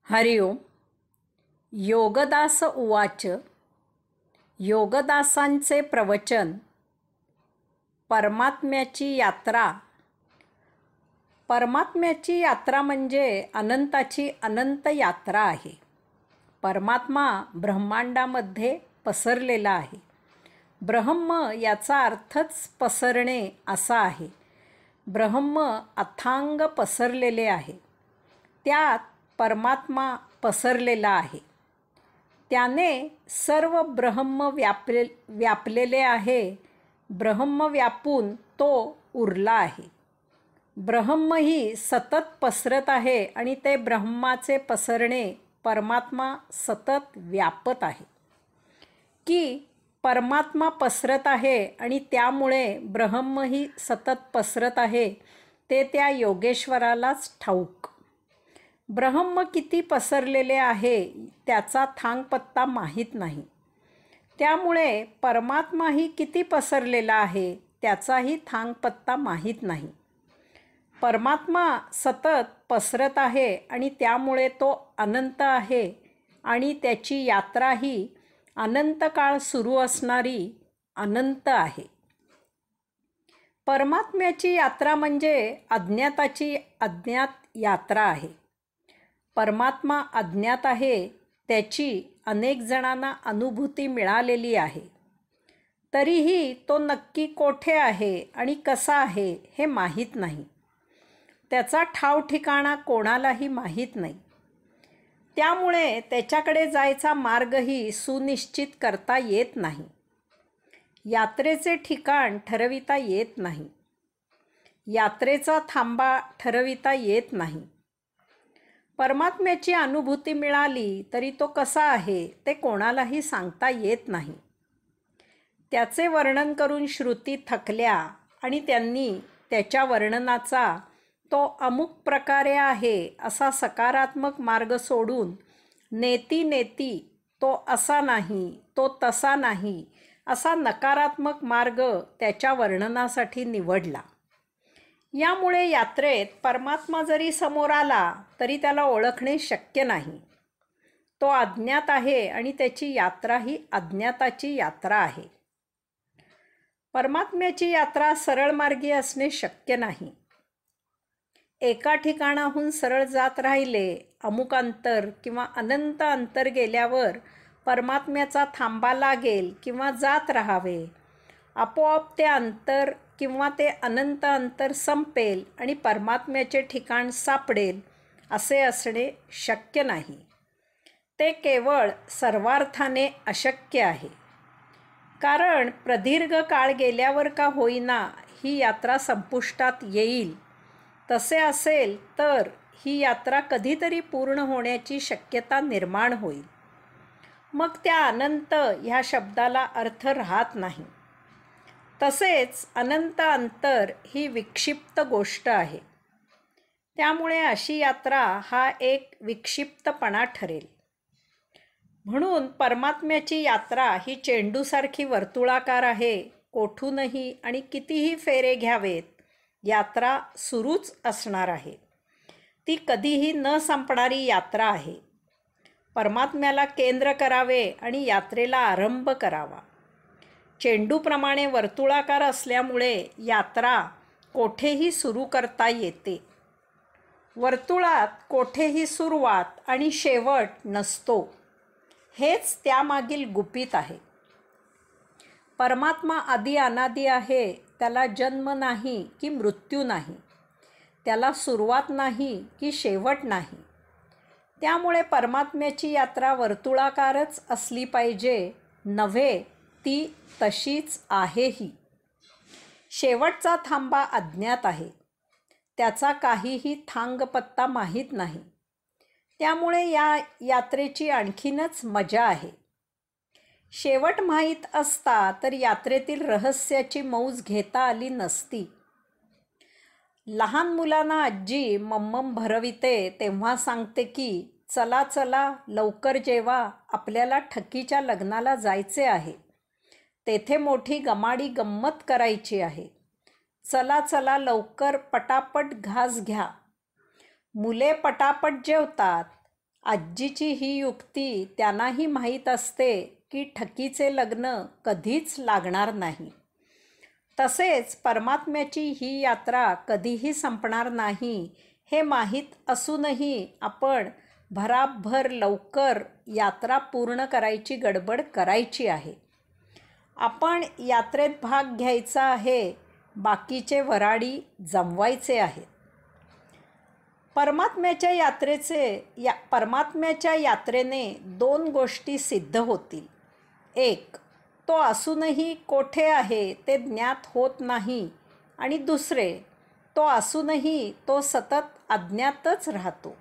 हरि ओम. योगदास उवाच. योगदासांचे प्रवचन. परमात्म्याची यात्रा. परमात्म्याची यात्रा म्हणजे अनंताची अनंत यात्रा आहे. परमात्मा ब्रह्मांडामध्ये पसरलेला आहे. ब्रह्म याचा अर्थच पसरणे असा आहे. ब्रह्म अथांग पसरलेले आहे. त्यात परमात्मा पसरलेला आहे. त्याने सर्व ब्रह्म व्यापलेले आहे. ब्रह्म व्यापून तो उरला आहे. ब्रह्मही सतत पसरत आहे आणि ते ब्रह्माचे पसरणे परमात्मा सतत व्यापत आहे. की परमात्मा पसरत आहे आणि त्यामुळे ब्रह्मही सतत पसरत आहे ते त्या योगेश्वरालाच ठाऊक. ब्रह्म किती पसरलेले आहे त्याचा थांगपत्ता माहीत नाही. त्यामुळे परमात्माही किती पसरलेला आहे त्याचाही थांगपत्ता माहीत नाही. परमात्मा सतत पसरत आहे आणि त्यामुळे तो अनंत आहे आणि त्याची यात्राही अनंत काळ सुरू असणारी अनंत आहे. परमात्म्याची यात्रा म्हणजे अज्ञाताची अज्ञात यात्रा आहे. परमात्मा अज्ञात आहे त्याची अनेक जणांना अनुभूती मिळालेली आहे. तरीही तो नक्की कोठे आहे आणि कसा आहे हे माहीत नाही. त्याचा ठाव ठिकाणा कोणालाही माहीत नाही. त्यामुळे त्याच्याकडे जायचा मार्गही सुनिश्चित करता येत नाही. यात्रेचे ठिकाण ठरविता येत नाही. यात्रेचा थांबा ठरविता येत नाही. परमात्म्याची अनुभूती मिळाली तरी तो कसा आहे ते कोणालाही सांगता येत नाही. त्याचे वर्णन करून श्रुती थकल्या आणि त्यांनी त्याच्या वर्णनाचा तो अमुक प्रकारे आहे असा सकारात्मक मार्ग सोडून नेती तो असा नाही, तो तसा नाही असा नकारात्मक मार्ग त्याच्या वर्णनासाठी निवडला. यामुळे यात्रेत परमात्मा जरी समोर आला तरी त्याला ओळखणे शक्य नाही. तो अज्ञात आहे आणि त्याची यात्रा ही अज्ञाताची यात्रा आहे. परमात्म्याची यात्रा सरळ मार्गी असणे शक्य नाही. एका ठिकाणाहून सरळ जात राहिले अमुक अंतर किंवा अनंत अंतर गेल्यावर परमात्म्याचा थांबा लागेल किंवा जात राहावे. आपोआप ते अंतर किंवा ते अनंत अंतर संपेल आणि परमात्म्याचे ठिकाण सापडेल असे असणे शक्य नाही. ते केवळ सर्वार्थाने अशक्य आहे. कारण प्रदीर्घ काळ गेल्यावर का होईना ही यात्रा संपुष्टात येईल. तसे असेल तर ही यात्रा कधीतरी पूर्ण होण्याची शक्यता निर्माण होईल. मग त्या अनंत ह्या शब्दाला अर्थ राहत नाही. तसेच अनंत अंतर ही विक्षिप्त गोष्ट आहे. त्यामुळे अशी यात्रा हा एक विक्षिप्तपणा ठरेल. म्हणून परमात्म्याची यात्रा ही चेंडूसारखी वर्तुळाकार आहे. कोठूनही आणि कितीही फेरे घ्यावेत यात्रा सुरूच असणार आहे. ती कधीही न संपणारी यात्रा आहे. परमात्म्याला केंद्र करावे आणि यात्रेला आरंभ करावा. चेंडूप्रमाणे वर्तुळाकार असल्यामुळे यात्रा कोठेही सुरू करता येते. वर्तुळात कोठेही सुरुवात आणि शेवट नसतो. हेच त्यामागील गुपित आहे. परमात्मा आदी अनादी आहे. त्याला जन्म नाही की मृत्यू नाही. त्याला सुरुवात नाही की शेवट नाही. त्यामुळे परमात्म्याची यात्रा वर्तुळाकारच असली पाहिजे नव्हे, ती तशीच आहेही. शेवटचा थांबा अज्ञात आहे. त्याचा काहीही थांगपत्ता माहीत नाही. त्यामुळे या यात्रेची आणखीनच मजा आहे. शेवट माहीत असता तर यात्रेतील रहस्याची मौज घेता आली नसती. लहान मुलांना आजी मम्मम भरविते तेव्हा सांगते की चला चला लवकर जेवा, आपल्याला ठकीच्या लग्नाला जायचे आहे. तेथे मोठी गमाडी गंमत करायची आहे. चला चला लवकर पटापट घास घ्या. मुले पटापट जेवतात. आजीची ही युक्ती त्यांनाही माहीत असते की ठकीचे लग्न कधीच लागणार नाही. तसेच परमात्म्याची ही यात्रा कधीही संपणार नाही हे माहीत असूनही आपण भराभर लवकर यात्रा पूर्ण करायची गडबड करायची आहे. आपण यात्रेत भाग घ्यायचा आहे, बाकीचे वऱ्हाडी जमवायचे आहेत. परमात्म्याच्या यात्रेने 2 गोष्टी सिद्ध होतील. 1, तो असूनही कोठे आहे ते ज्ञात होत नाही, आणि 2, तो असूनही तो सतत अज्ञातच राहतो.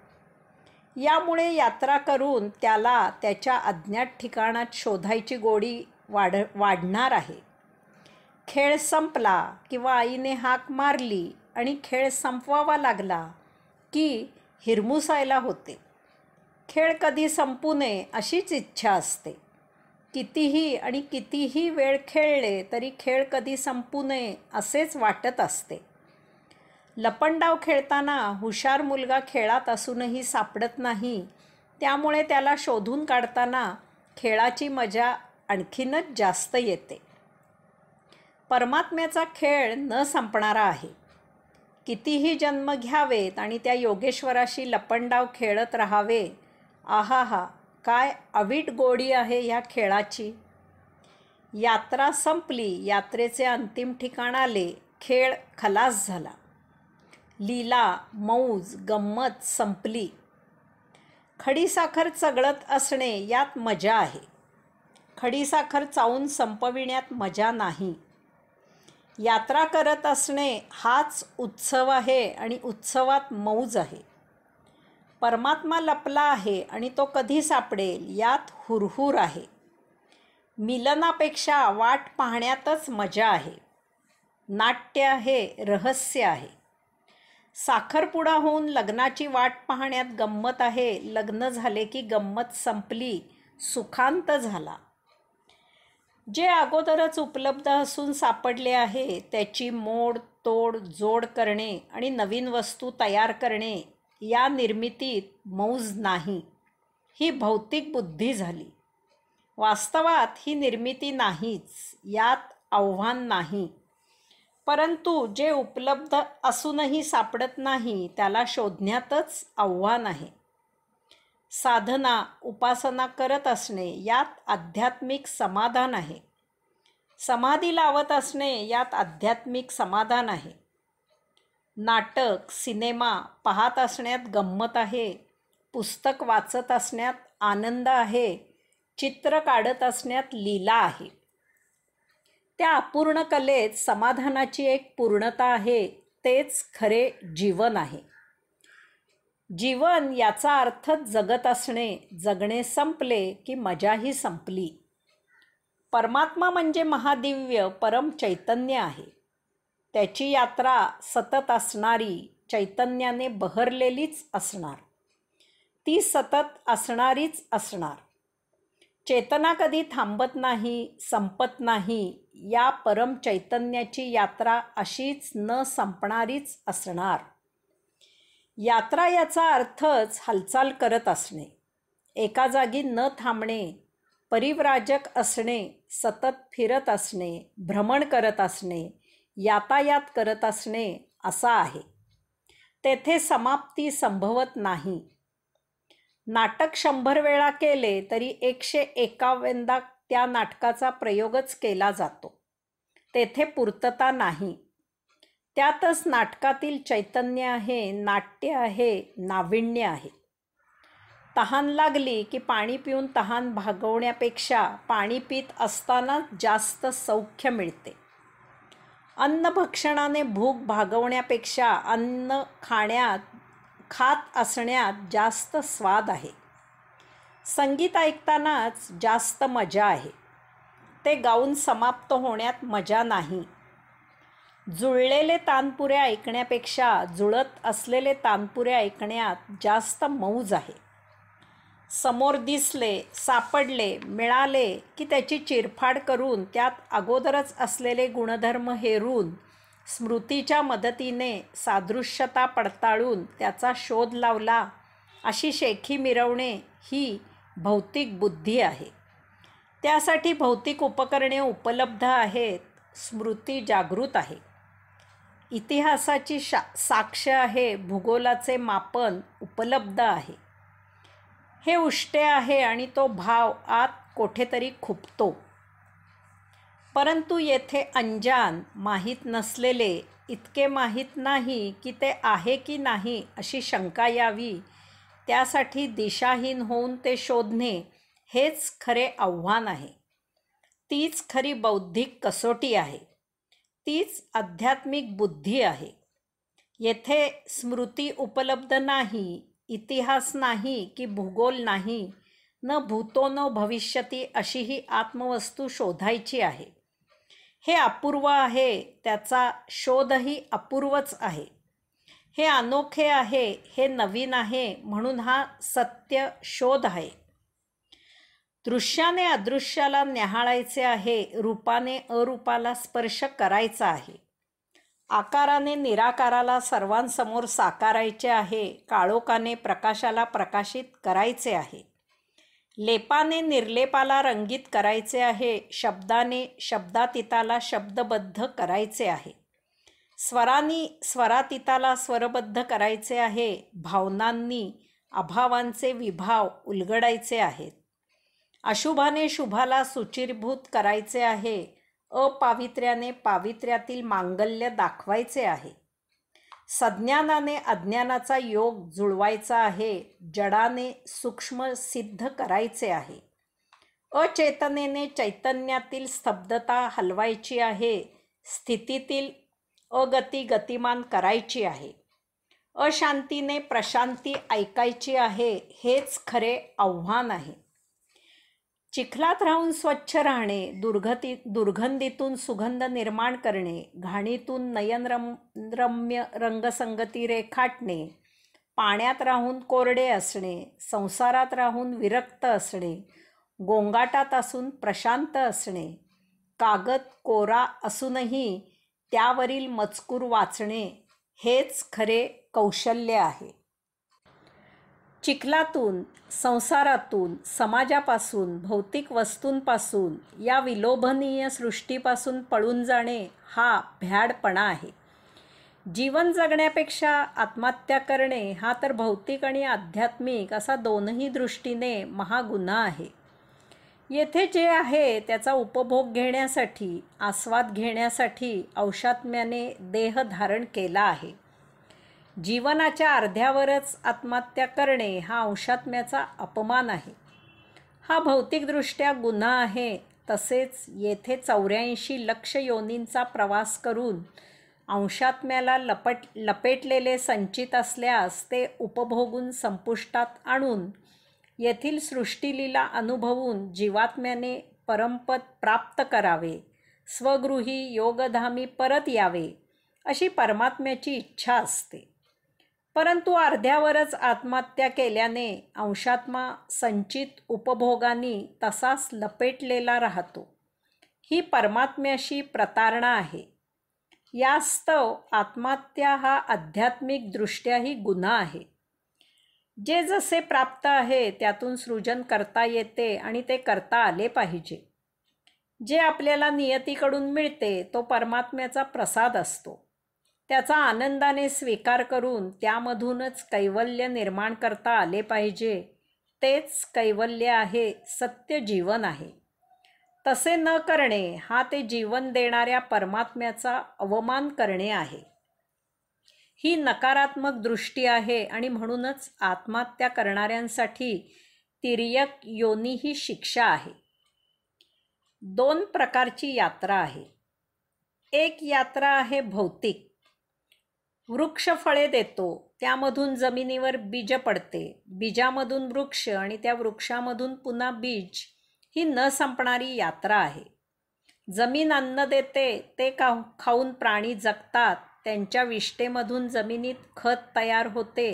यामुळे यात्रा करून त्याला त्याच्या अज्ञात ठिकाणात शोधायची गोडी वाढणार आहे. खेळ संपला किंवा आईने हाक मारली आणि खेळ संपवावा लागला की हिरमुसायला होते. खेळ कधी संपू नये अशीच इच्छा असते. कितीही वेळ खेळले तरी खेळ कधी संपू नये असेच वाटत असते. लपंडाव खेळताना हुशार मुलगा खेळात असूनही सापडत नाही, त्यामुळे त्याला शोधून काढताना खेळाची मजा आणखीनच जास्त येते. परमात्म्याचा खेळ न संपणारा आहे. कितीही जन्म घ्यावेत आणि त्या योगेश्वराशी लपंडाव खेळत राहावे. आहाहा, काय अवीट गोडी आहे ह्या खेळाची. यात्रा संपली, यात्रेचे अंतिम ठिकाण आले, खेळ खलास झाला. लीला, मौज, गंमत संपली. खडीसाखर चघळत असणे यात मजा आहे. खडीसाखर चावून संपविण्यात मजा नाही. यात्रा करत असणे हाच उत्सव आहे आणि उत्सवात मौज आहे. परमात्मा लपला आहे आणि तो कधी सापडेल यात हुरहुर आहे. मिलनापेक्षा वाट पाहण्यातच मजा आहे. नाट्य आहे, रहस्य आहे. साखरपुडा होऊन लग्नाची वाट पाहण्यात गंमत आहे. लग्न झाले की गंमत संपली, सुखांत झाला. जे अगोदरच उपलब्ध असून सापडले आहे त्याची मोड तोड जोड करणे आणि नवीन वस्तू तयार करणे या निर्मितीत मौज नाही. ही भौतिक बुद्धी झाली. वास्तवात ही निर्मिती नाहीच, यात आव्हान नाही. परंतु जे उपलब्ध असूनही सापडत नाही त्याला शोधण्यातच आव्हान आहे. साधना उपासना करत असणे यात आध्यात्मिक समाधान आहे. समाधी लावत असणे यात आध्यात्मिक समाधान आहे. नाटक सिनेमा पाहत असण्यात गंमत आहे. पुस्तक वाचत असण्यात आनंद आहे. चित्र काढत असण्यात लीला आहे. त्या अपूर्ण कलेत समाधानाची एक पूर्णता आहे. तेच खरे जीवन आहे. जीवन याचा अर्थच जगत असणे. जगणे संपले की मजाही संपली. परमात्मा म्हणजे महादिव्य परम चैतन्य आहे. त्याची यात्रा सतत असणारी, चैतन्याने बहरलेलीच असणार. ती सतत असणारीच असणार. चेतना कधी थांबत नाही, संपत नाही. या परम चैतन्याची यात्रा अशीच न संपणारीच असणार. यात्रा याचा अर्थच हालचाल करत असणे, एका जागी न थांबणे, परिव्राजक असणे, सतत फिरत असणे, भ्रमण करत असणे, यातायात करत असणे असा आहे. तेथे समाप्ती संभवत नाही. नाटक 100 वेळा केले तरी 151 त्या नाटकाचा प्रयोगच केला जातो. तेथे पूर्तता नाही. त्यातच नाटकातील चैतन्य आहे, नाट्य आहे, नाविन्य आहे. तहान लागली की पाणी पिऊन तहान भागवण्यापेक्षा पाणी पित असताना जास्त सौख्य मिळते. अन्न भक्षणाने भूक भागवण्यापेक्षा अन्न खात असण्यात जास्त स्वाद आहे. संगीत ऐकतानाच जास्त मजा आहे. ते गाऊन समाप्त होण्यात मजा नाही. जुळलेले तानपुरे ऐकण्यापेक्षा जुळत असलेले तानपुरे ऐकण्यात जास्त मौज आहे. समोर दिसले, सापडले, मिळाले की त्याची चिरफाड करून त्यात अगोदरच असलेले गुणधर्म हेरून स्मृतीच्या मदतीने सादृश्यता पडताळून त्याचा शोध लावला अशी शेखी मिरवणे ही भौतिक बुद्धी आहे. त्यासाठी भौतिक उपकरणे उपलब्ध आहेत. स्मृती जागृत आहे. इतिहासाची साक्ष आहे. भूगोलाचे मापन उपलब्ध आहे. हे उष्टे आहे आणि तो भाव आत कोठेतरी खुपतो. परंतु येथे अंजान, माहीत नसलेले, इतके माहीत नाही की ते आहे की नाही अशी शंका यावी, त्यासाठी दिशाहीन होऊन ते शोधणे हेच खरे आव्हान आहे. तीच खरी बौद्धिक कसोटी आहे. तीच आध्यात्मिक बुद्धी आहे. येथे स्मृती उपलब्ध नाही, इतिहास नाही की भूगोल नाही, न भूतो न भविष्यती अशी ही आत्मवस्तू शोधायची आहे. हे अपूर्व आहे. त्याचा शोधही अपूर्वच आहे. हे अनोखे आहे. हे नवीन आहे. म्हणून हा सत्य शोध आहे. दृश्याने अदृश्याला न्याहाळायचे आहे. रूपाने अरूपाला स्पर्श करायचा आहे. आकाराने निराकाराला सर्वांसमोर साकारायचे आहे. काळोखाने प्रकाशाला प्रकाशित करायचे आहे. लेपाने निर्लेपाला रंगीत करायचे आहे. शब्दाने शब्दातीताला शब्दबद्ध करायचे आहे. स्वरांनी स्वरातीताला स्वरबद्ध करायचे आहे. भावनांनी अभावांचे विभाव उलगडायचे आहेत. अशुभाने शुभाला सुचिरभूत करायचे आहे. अपावित्र्याने पावित्र्यातील मांगल्य दाखवायचे आहे. सज्ञानाने अज्ञानाचा योग जुळवायचा आहे. जडाने सूक्ष्म सिद्ध करायचे आहे. अचेतनेने चैतन्यातील स्तब्धता हलवायची आहे. स्थितीतील अगती गतिमान करायची आहे. अशांतीने प्रशांती ऐकायची आहे. हेच खरे आव्हान आहे. चिखलात राहून स्वच्छ राहणे, दुर्गंधीतून सुगंध निर्माण करणे, घाणीतून नयनरम्य रंगसंगती रेखाटणे, पाण्यात राहून कोरडे असणे, संसारात राहून विरक्त असणे, गोंगाटात असून प्रशांत असणे, कागद कोरा असूनही त्यावरील मजकूर वाचणे, हेच खरे कौशल्य आहे. चिखलातून, संसारातून, समाजापासून, भौतिक वस्तूंपासून, या विलोभनीय सृष्टीपासून पळून जाणे हा भ्याडपणा आहे. जीवन जगण्यापेक्षा आत्महत्या करणे हा तर भौतिक आणि आध्यात्मिक असा दोनही दृष्टीने महागुन्हा आहे. येथे जे आहे त्याचा उपभोग घेण्यासाठी, आस्वाद घेण्यासाठी औषात्म्याने देह धारण केला आहे. जीवनाच्या अर्ध्यावरच आत्महत्या करणे हा अंशात्म्याचा अपमान आहे. हा भौतिकदृष्ट्या गुन्हा आहे. तसेच येथे 84 लक्ष योनींचा प्रवास करून अंशात्म्याला लपेटलेले संचित असल्यास ते उपभोगून संपुष्टात आणून येथील सृष्टीलीला अनुभवून जीवात्म्याने परमपद प्राप्त करावे, स्वगृही योगधामी परत यावे, अशी परमात्म्याची इच्छा असते. परंतु अर्ध्यावरच आत्महत्या केल्याने अंशात्मा संचित उपभोगांनी तसाच लपेटलेला राहतो. ही परमात्म्याशी प्रतारणा आहे. यास्तव आत्महत्या हा आध्यात्मिक दृष्ट्याही गुन्हा आहे. जे जसे प्राप्त आहे त्यातून सृजन करता येते आणि ते करता आले पाहिजे. जे आपल्याला नियतीकडून मिळते तो परमात्म्याचा प्रसाद असतो. त्याचा आनंदाने स्वीकार करून त्यामधूनच कैवल्य निर्माण करता आले पाहिजे. तेच कैवल्य आहे, सत्य जीवन आहे. तसे न करणे हा ते जीवन देणाऱ्या परमात्म्याचा अवमान करणे आहे. ही नकारात्मक दृष्टी आहे आणि म्हणूनच आत्महत्या करणाऱ्यांसाठी तिर्यक योनी ही शिक्षा आहे. 2 प्रकारची यात्रा आहे. एक यात्रा आहे भौतिक. वृक्ष फळे देतो, त्यामधून जमिनीवर बीज पडते, बीजामधून वृक्ष आणि त्या वृक्षामधून पुन्हा बीज, ही न संपणारी यात्रा आहे. जमीन अन्न देते, ते खाऊन प्राणी जगतात, त्यांच्या विष्ठेमधून जमिनीत खत तयार होते.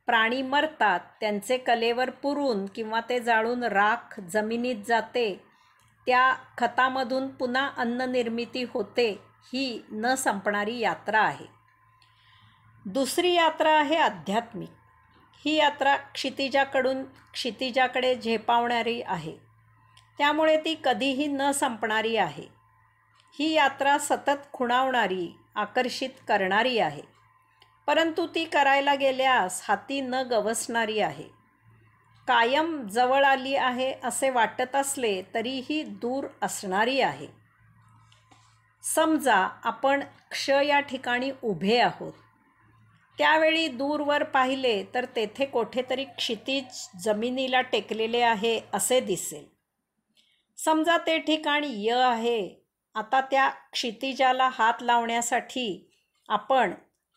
प्राणी मरतात, त्यांचे कलेवर पुरून किंवा ते जाळून राख जमिनीत जाते. त्या खतामधून पुन्हा अन्न निर्मिती होते. ही न संपणारी यात्रा आहे. दुसरी यात्रा आहे आध्यात्मिक. ही यात्रा क्षितिजाकडून क्षितिजाकडे झेपावणारी आहे, त्यामुळे ती कधीही न संपणारी आहे. ही यात्रा सतत खुणावणारी, आकर्षित करणारी आहे, परंतु ती करायला गेल्यास हाती न गवसणारी आहे. कायम जवळ आली आहे असे वाटत असले तरीही दूर असणारी आहे. समजा आपण क्ष या ठिकाणी उभे आहोत. त्यावेळी दूरवर पाहिले तर तेथे कोठेतरी क्षितिज जमिनीला टेकलेले आहे असे दिसेल. समजा ते ठिकाण य आहे. आता त्या क्षितिजाला हात लावण्यासाठी आपण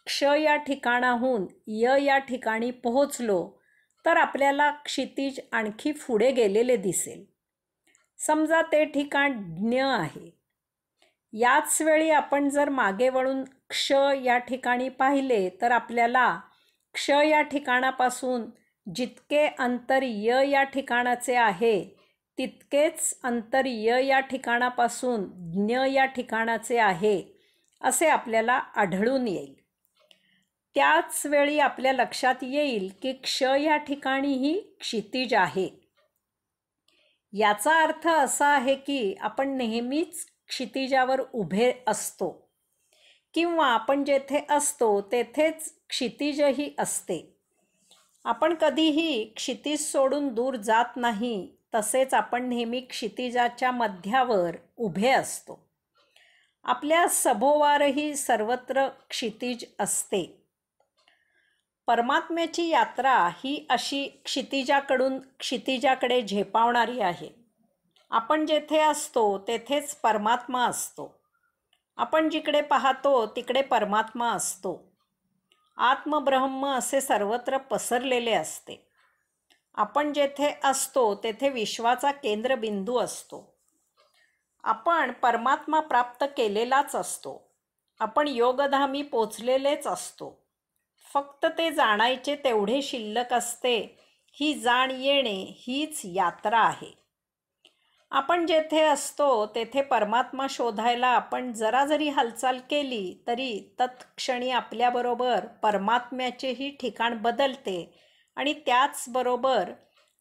क्ष या ठिकाणाहून य या ठिकाणी पोहोचलो तर आपल्याला क्षितिज आणखी पुढे गेलेले दिसेल. समजा ते ठिकाण ज्ञ आहे. याच वेळी आपण जर मागे वळून क्ष या ठिकाणी पाहिले तर आपल्याला क्ष या ठिकाणापासून जितके अंतर य या ठिकाणाचे आहे तितकेच अंतर य या ठिकाणापासून ज्ञ या ठिकाणाचे आहे असे आपल्याला आढळून येईल. त्याच वेळी आपल्या लक्षात येईल की क्ष या ठिकाणीही क्षितिज आहे. याचा अर्थ असा आहे की आपण नेहमीच क्षितिजावर उभे असतो किंवा आपण जेथे असतो तेथेच क्षितिजही असते. आपण कधीही क्षितिज सोडून दूर जात नाही. तसेच आपण नेहमी क्षितिजाच्या मध्यावर उभे असतो. आपल्या सभोवारही सर्वत्र क्षितिज असते. परमात्म्याची यात्रा ही अशी क्षितिजाकडून क्षितिजाकडे झेपावणारी आहे. आपण जेथे असतो तेथेच परमात्मा असतो. आपण जिकडे पाहतो तिकडे परमात्मा असतो. आत्मब्रह्म असे सर्वत्र पसरलेले असते. आपण जेथे असतो तेथे विश्वाचा केंद्रबिंदू असतो. आपण परमात्मा प्राप्त केलेलाच असतो. आपण योगधामी पोचलेलेच असतो. फक्त ते जाणायचे तेवढे शिल्लक असते. ही जाण येणे हीच यात्रा आहे. आपण जेथे असतो तेथे परमात्मा शोधायला आपण जरा जरी हालचाल केली तरी तत्क्षणी आपल्याबरोबर परमात्म्याचेही ठिकाण बदलते आणि त्याचबरोबर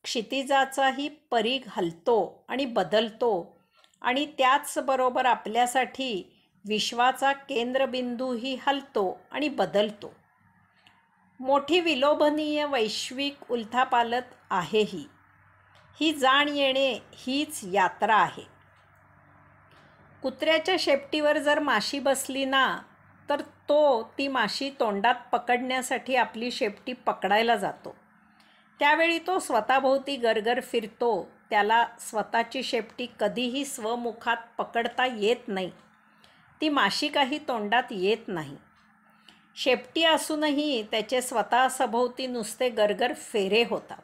क्षितिजाचाही परीघ हलतो आणि बदलतो आणि त्याचबरोबर आपल्यासाठी विश्वाचा केंद्रबिंदूही हलतो आणि बदलतो. मोठी विलोभनीय वैश्विक उलथापालथ आहे ही जाण येणे हीच यात्रा आहे. कुत्र्याच्या शेपटीवर जर माशी बसली ना तर तो ती माशी तोंडात पकडण्यासाठी आपली शेपटी पकडायला जातो. त्यावेळी तो स्वतःभोवती गरगर फिरतो. त्याला स्वतःची शेपटी कधीही स्वमुखात पकडता येत नाही. ती माशी काही तोंडात येत नाही. शेपटी असूनही त्याचे स्वतः सभोवती नुसते गरगर फेरे होतात.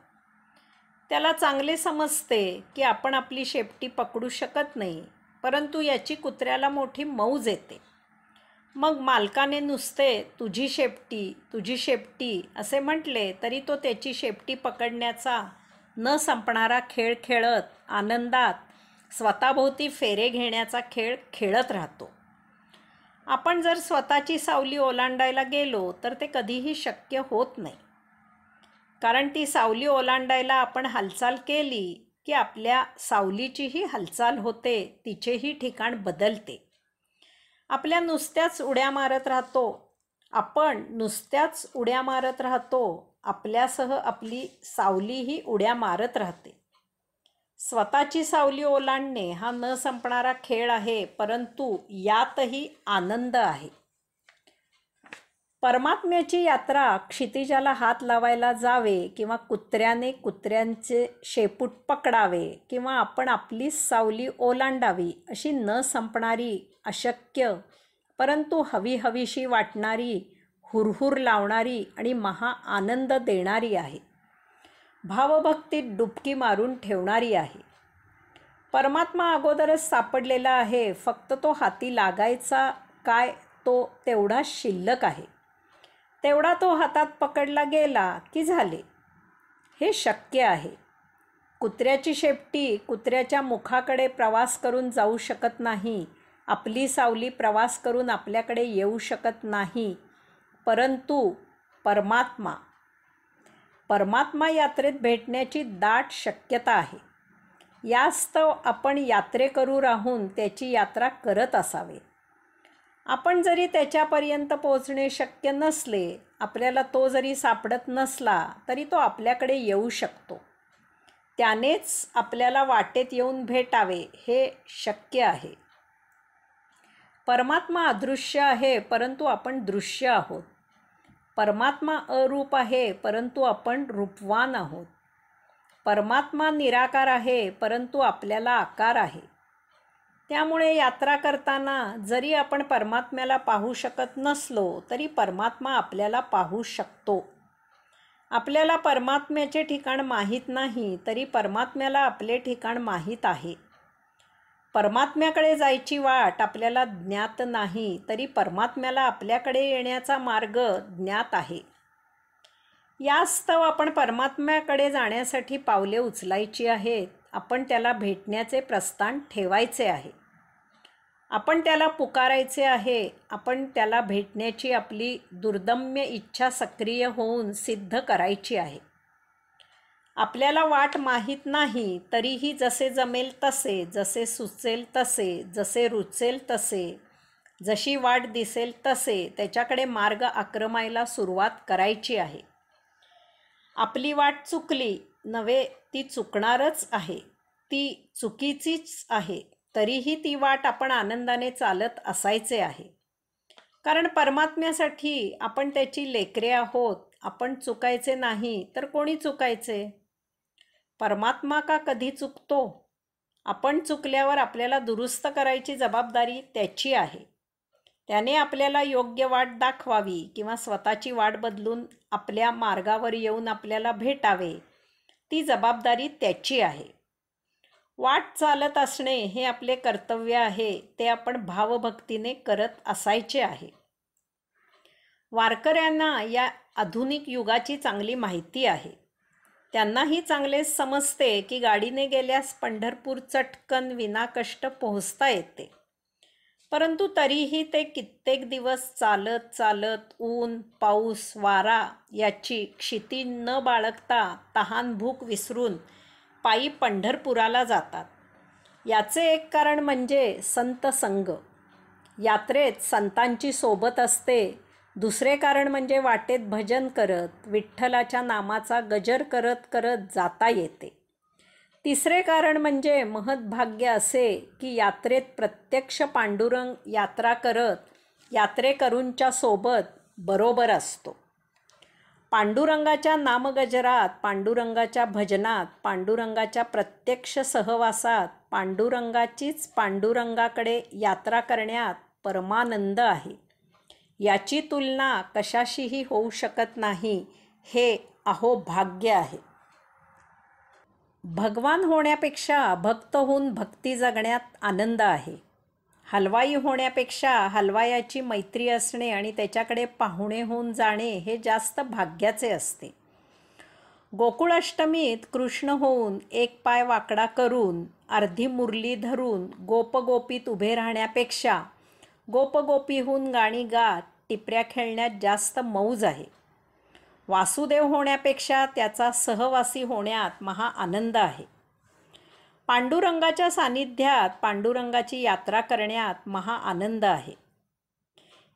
त्याला चांगले समजते की आपण आपली शेपटी पकडू शकत नाही, परंतु याची कुत्र्याला मोठी मौज येते. मग मालकाने नुसते तुझी शेपटी असे म्हटले तरी तो त्याची शेपटी पकडण्याचा न संपणारा खेळ खेळत आनंदात स्वतःभोवती फेरे घेण्याचा खेळ खेळत राहतो. आपण जर स्वतःची सावली ओलांडायला गेलो तर ते कधीही शक्य होत नाही. कारण ती सावली ओलांडायला आपण हालचाल केली की आपल्या सावलीचीही हालचाल होते, तिचेही ठिकाण बदलते. आपण नुसत्याच उड्या मारत राहतो. आपल्यासह आपली सावलीही उड्या मारत राहते. स्वतःची सावली ओलांडणे हा न संपणारा खेळ आहे, परंतु यातही आनंद आहे. परमात्म्याची यात्रा क्षितिजाला हात लावायला जावे किंवा कुत्र्याने कुत्र्यांचे शेपूट पकडावे किंवा आपण आपली सावली ओलांडावी अशी न संपणारी, अशक्य परंतु हवीहवीशी वाटणारी, हुरहुर लावणारी आणि महा आनंद देणारी आहे. भावभक्तीत डुबकी मारून ठेवणारी आहे. परमात्मा अगोदरच सापडलेला आहे. फक्त तो हाती लागायचा काय तो तेवढा शिल्लक आहे. तेवढा तो हातात पकडला गेला की झाले. हे शक्य आहे. कुत्र्याची शेपटी कुत्र्याच्या मुखाकडे प्रवास करून जाऊ शकत नाही. आपली सावली प्रवास करून आपल्याकडे येऊ शकत नाही. परंतु परमात्मा यात्रेत भेटण्याची दाट शक्यता आहे. यास्तव आपण यात्रेकरू राहून त्याची यात्रा करत असावे. आपण जरी त्याच्यापर्यंत पोहोचणे शक्य नसले, आपल्याला तो जरी सापडत नसला तरी तो आपल्याकडे येऊ शकतो. त्यानेच आपल्याला वाटेत येऊन भेटावे हे शक्य आहे. परमात्मा अदृश्य आहे, परंतु आपण दृश्य आहोत. परमात्मा अरूप आहे, परंतु आपण रूपवान आहोत. परमात्मा निराकार आहे, परंतु आपल्याला आकार आहे. त्यामुळे यात्रा करताना जरी आपण परमात्म्याला पाहू शकत नसलो तरी परमात्मा आपल्याला पाहू शकतो. आपल्याला परमात्म्याचे ठिकाण माहीत नाही तरी परमात्म्याला आपले ठिकाण माहीत आहे. परमात्म्याकडे जायची वाट आपल्याला ज्ञात नाही तरी परमात्म्याला आपल्याकडे येण्याचा मार्ग ज्ञात आहे. यास्तव आपण परमात्म्याकडे जाण्यासाठी पावले उचलायची आहेत. आपण त्याला भेटण्याचे प्रस्थान ठेवायचे आहे. आपण त्याला पुकारायचे आहे. आपण त्याला भेटण्याची आपली दुर्दम्य इच्छा सक्रिय होऊन सिद्ध करायची आहे. आपल्याला वाट माहीत नाही तरीही जसे जमेल तसे, जसे सुचेल तसे, जसे रुचेल तसे, जशी वाट दिसेल तसे त्याच्याकडे मार्ग आक्रमायला सुरुवात करायची आहे. आपली वाट चुकली नव्हे, ती चुकणारच आहे, ती चुकीचीच आहे, तरीही ती वाट आपण आनंदाने चालत असायचे आहे. कारण परमात्म्यासाठी आपण त्याची लेकरे आहोत. आपण चुकायचे नाही तर कोणी चुकायचे? परमात्मा का कधी चुकतो? आपण चुकल्यावर आपल्याला दुरुस्त करायची जबाबदारी त्याची आहे. त्याने आपल्याला योग्य वाट दाखवावी किंवा स्वतःची वाट बदलून आपल्या मार्गावर येऊन आपल्याला भेटावे, ती जबाबदारी त्याची आहे. वाट चालत असणे हे आपले कर्तव्य आहे. ते आपण भावभक्तीने करत असायचे आहे. वारकऱ्यांना या आधुनिक युगाची चांगली माहिती आहे. त्यांनाही चांगलेच समजते की गाडीने गेल्यास पंढरपूर चटकन विनाकष्ट पोहोचता येते. परंतु तरीही ते कित्येक दिवस चालत चालत ऊन, पाऊस, वारा याची क्षिती न बाळगता तहान भूक विसरून पायी पंढरपुराला जातात. याचे एक कारण म्हणजे संत संग. यात्रेत संतांची सोबत असते. दुसरे कारण म्हणजे वाटेत भजन करत विठ्ठलाच्या नामाचा गजर करत करत जाता येते. तिसरे कारण म्हणजे महद्भाग्य असे की यात्रेत प्रत्यक्ष पांडुरंग यात्रा करत यात्रेकरूंच्या सोबत बरोबर असतो. पांडुरंगाच्या नामगजरात, पांडुरंगाच्या भजनात, पांडुरंगाच्या प्रत्यक्ष सहवासात पांडुरंगाचीच पांडुरंगाकडे यात्रा करण्यात परमानंद आहे. याची तुलना कशाशीही होऊ शकत नाही. हे अहोभाग्य आहे. भगवान होण्यापेक्षा भक्त होऊन भक्ती जगण्यात आनंद आहे. हलवाई होण्यापेक्षा हलवायाची मैत्री असणे आणि त्याच्याकडे पाहुणे होऊन जाणे हे जास्त भाग्याचे असते. गोकुळाष्टमीत कृष्ण होऊन एक पाय वाकडा करून अर्धी मुरली धरून गोपगोपीत उभे राहण्यापेक्षा गोपगोपीहून गाणी गात टिपऱ्या खेळण्यात जास्त मौज आहे. वासुदेव होण्यापेक्षा त्याचा सहवासी होण्यात महा आनंद आहे. पांडुरंगाच्या सानिध्यात पांडुरंगाची यात्रा करण्यात महा आनंद आहे.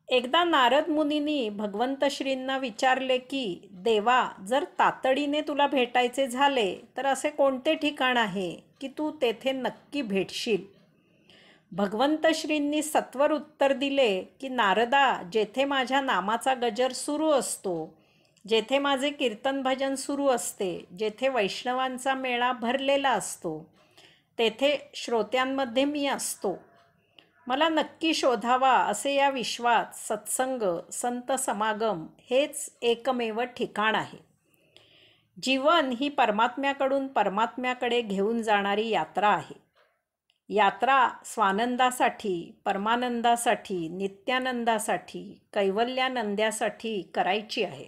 एकदा नारद मुनींनी भगवंत श्रींना विचारले की देवा, जर तातडीने तुला भेटायचे झाले तर असे कोणते ठिकाण आहे की तू तेथे नक्की भेटशील? भगवंत श्रींनी सत्वर उत्तर दिले की नारदा, जेथे माझ्या नामाचा गजर सुरू असतो, जेथे माझे कीर्तन भजन सुरू असते, जेथे वैष्णवांचा मेळा भरलेला असतो, तेथे श्रोत्यांमध्ये मी असतो. मला नक्की शोधावा असे या विश्वात सत्संग, संत समागम हेच एकमेव ठिकाण आहे. जीवन ही परमात्म्याकडून परमात्म्याकडे घेऊन जाणारी यात्रा आहे. यात्रा स्वानंदासाठी, परमानंदासाठी, नित्यानंदासाठी, कैवल्यानंदासाठी करायची आहे.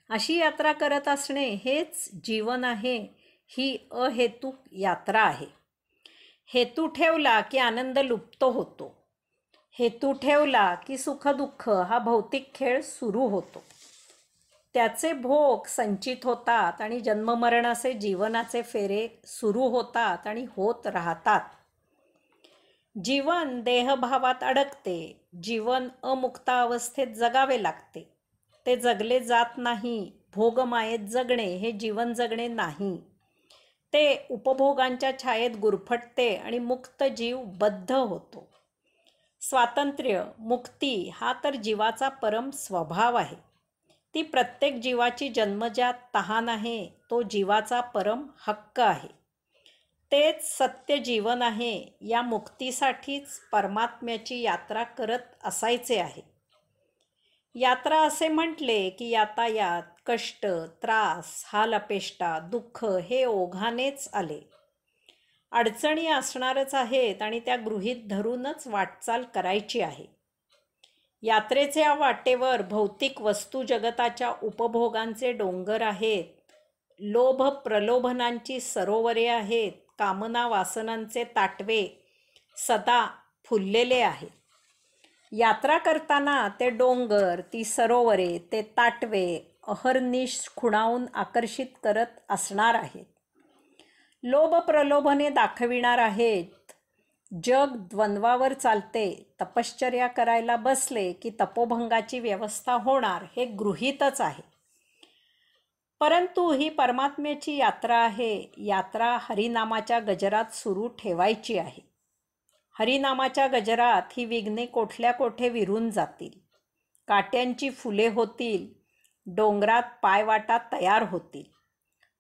अशी यात्रा करत असणे हेच जीवन आहे. ही अहेतुक यात्रा आहे. हेतू ठेवला की आनंद लुप्त होतो. हेतू ठेवला की सुखदुःख हा भौतिक खेळ सुरू होतो. त्याचे भोग संचित होतात आणि जन्ममरणाचे जीवनाचे फेरे सुरू होतात आणि होत राहतात. जीवन देहभावात अडकते. जीवन अमुक्तावस्थेत जगावे लागते. ते जगले जात नाही. भोगमायेत जगणे हे जीवन जगणे नाही. ते उपभोगांच्या छायेत गुरफटते आणि मुक्त जीव बद्ध होतो. स्वातंत्र्य, मुक्ती हा तर जीवाचा परम स्वभाव आहे. ती प्रत्येक जीवाची जन्मजात तहान आहे. तो जीवाचा परम हक्क आहे. तेच सत्य जीवन आहे. या मुक्तीसाठीच परमात्म्याची यात्रा करत असायचे आहे. यात्रा असे म्हटले की यातायात, कष्ट, त्रास, हालअपेष्टा, दुःख हे ओघानेच आले. अडचणी असणारच आहेत आणि त्या गृहीत धरूनच वाटचाल करायची आहे. यात्रेच्या वाटेवर भौतिक वस्तू जगताच्या उपभोगांचे डोंगर आहेत. लोभ प्रलोभनांची सरोवरे आहेत. कामना वासनांचे ताटवे सदा फुललेले आहेत. यात्रा करताना ते डोंगर, ती सरोवरे, ते ताटवे अहर्निश खुणावून आकर्षित करत असणार आहेत. लोभ प्रलोभने दाखविणार आहेत. जग द्वंद्वावर चालते. तपश्चर्या करायला बसले की तपोभंगाची व्यवस्था होणार हे गृहीतच आहे. परंतु ही परमात्म्याची यात्रा आहे. यात्रा हरिनामाच्या गजरात सुरू ठेवायची आहे. हरिनामाच्या गजरात ही विघ्ने कोठल्या कोठे विरून जातील. काट्यांची फुले होतील. डोंगरात पायवाटा तयार होतील.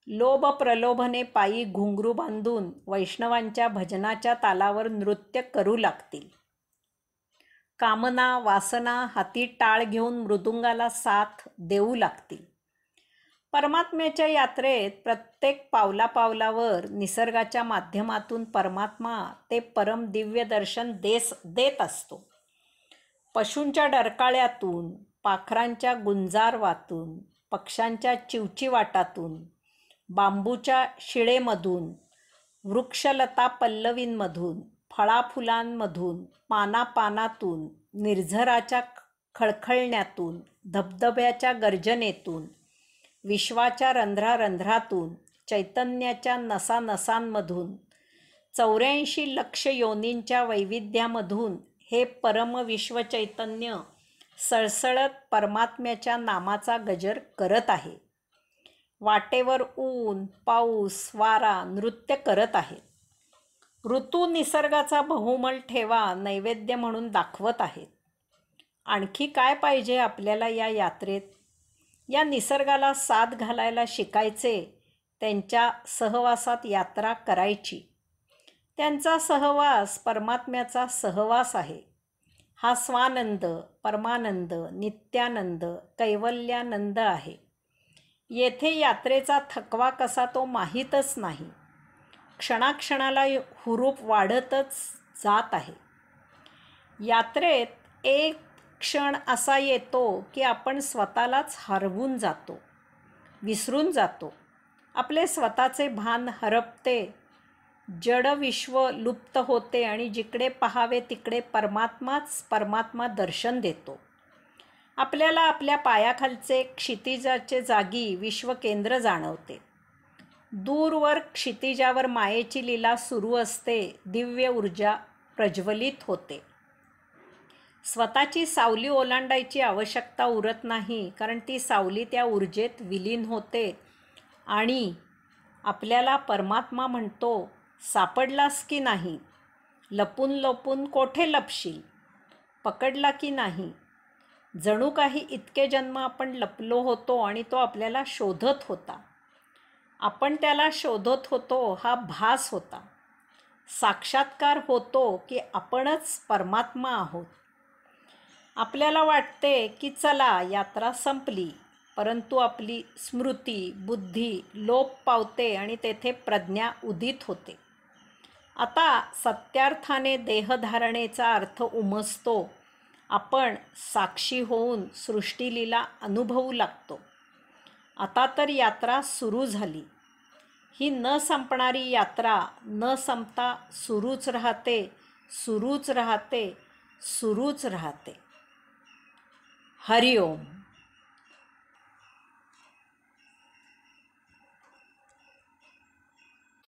लोभ प्रलोभने पायी घुंगरू बांधून वैष्णवांच्या भजनाच्या तालावर नृत्य करू लागतील. कामना वासना हाती टाळ घेऊन मृदुंगाला साथ देऊ लागतील. परमात्म्याच्या यात्रेत प्रत्येक पावलापावलावर निसर्गाच्या माध्यमातून परमात्मा ते परम दिव्य दर्शन देत असतो. पशूंच्या डरकाळ्यातून, पाखरांच्या गुंजारवातून, पक्ष्यांच्या चिवचिवाटातून, बांबूच्या शिळेमधून, वृक्षलता पल्लवींमधून, फळाफुलांमधून, पानापानातून, निर्झराच्या खळखळण्यातून, धबधब्याच्या गर्जनेतून, विश्वाच्या रंध्रारंध्रातून, चैतन्याच्या नसानसांमधून, 84 लक्ष योनींच्या वैविध्यामधून हे परमविश्व चैतन्य सळसळत परमात्म्याच्या नामाचा गजर करत आहे. वाटेवर ऊन, पाऊस, वारा नृत्य करत आहेत. ऋतू निसर्गाचा बहुमल ठेवा नैवेद्य म्हणून दाखवत आहेत. आणखी काय पाहिजे आपल्याला या यात्रेत? या निसर्गाला साथ घालायला शिकायचे. त्यांच्या सहवासात यात्रा करायची. त्यांचा सहवास परमात्म्याचा सहवास आहे. हा स्वानंद, परमानंद, नित्यानंद, कैवल्यानंद आहे. येथे यात्रेचा थकवा कसा तो माहीतच नाही. क्षणाक्षणाला हुरूप वाढतच जात आहे. यात्रेत एक क्षण असा येतो की आपण स्वतःलाच हरवून जातो, विसरून जातो. आपले स्वतःचे भान हरपते. जड विश्व लुप्त होते आणि जिकडे पाहावे तिकडे परमात्मा दर्शन देतो. आपल्याला आपल्या पायाखालचे क्षितिजाचे जागी विश्वकेंद्र जाणवते. दूरवर क्षितिजावर मायेची लीला सुरू असते. दिव्य ऊर्जा प्रज्वलित होते. स्वतःची सावली ओलांडायची आवश्यकता उरत नाही, कारण ती सावली त्या ऊर्जेत विलीन होते आणि आपल्याला परमात्मा म्हणतो, सापडलास की नाही? लपून लपून कोठे लपशील? पकडला की नाही? जणू काही इतके जन्म आपण लपलो होतो आणि तो आपल्याला शोधत होता. आपण त्याला शोधत होतो हा भास होता. साक्षात्कार होतो की आपणच परमात्मा आहोत. आपल्याला वाटते की चला यात्रा संपली, परंतु आपली स्मृती, बुद्धी लोप पावते आणि तेथे प्रज्ञा उदित होते. आता सत्यार्थाने देहधारणेचा अर्थ उमजतो. आपण साक्षी होऊन सृष्टीलीला अनुभवू लागतो. आता तर यात्रा सुरू झाली. ही न संपणारी यात्रा न संपता सुरूच राहते, सुरूच राहते, सुरूच राहते. हरिओम.